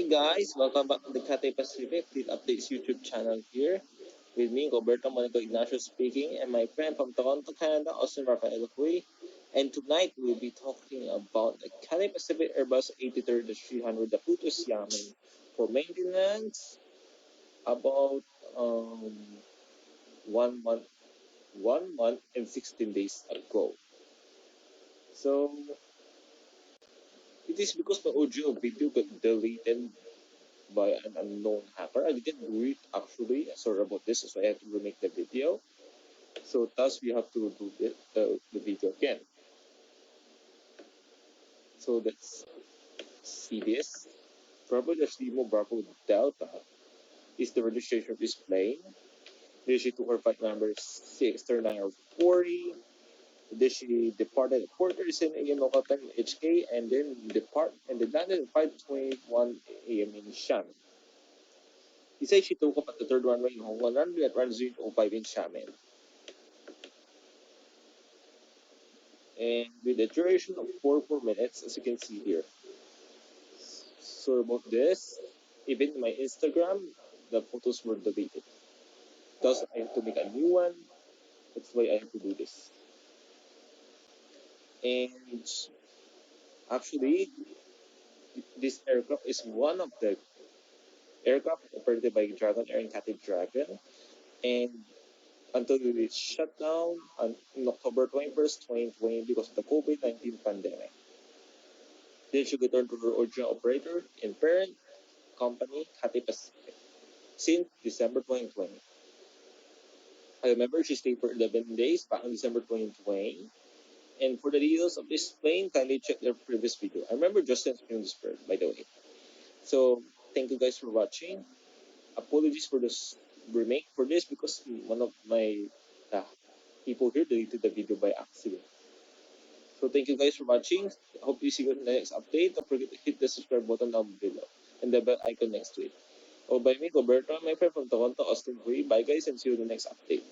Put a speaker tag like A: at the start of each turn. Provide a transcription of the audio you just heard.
A: Hey guys, welcome back to the CATHAY PACIFIC Updates YouTube channel here. With me, Roberto Monaco Ignacio speaking, and my friend from Toronto, Canada, Austin Rafael Hui. And tonight we'll be talking about the CATHAY Pacific Airbus A330-300, the Pluto Xiamen, for maintenance about um, 1 month, 1 month and 16 days ago. So it is because my original video got deleted by an unknown hacker. I didn't do it actually. Sorry about this. So I had to remake the video. So thus we have to do the video again. So let's see this. Bravo Limo Bravo Delta is the registration of this plane. This she took her flight number 63940. Then she departed at 4:37 a.m. local time in HK and then landed at 5:21 a.m. in Xiamen. He said she took off at the third runway in Hong Kong runway at run 005 in Xiamen. And with a duration of 4 minutes, as you can see here. So about this, even in my Instagram, the photos were deleted. Thus, I have to make a new one. That's why I have to do this. And actually, this aircraft is one of the aircraft operated by Dragon Air and Cathay Dragon. And until it shut down on October 21st, 2020 because of the COVID-19 pandemic. Then she returned to her original operator and parent company, Cathay Pacific, since December 2020. I remember she stayed for 11 days back in December 2020. And for the details of this plane, kindly check their previous video. I remember Justin explained this part, by the way. So, thank you guys for watching. Apologies for this remake for this because one of my uh, people here deleted the video by accident. So, thank you guys for watching. I hope you see you in the next update. Don't forget to hit the subscribe button down below and the bell icon next to it. Or by me, Roberto, my friend from Toronto, Austin. Bye guys, and see you in the next update.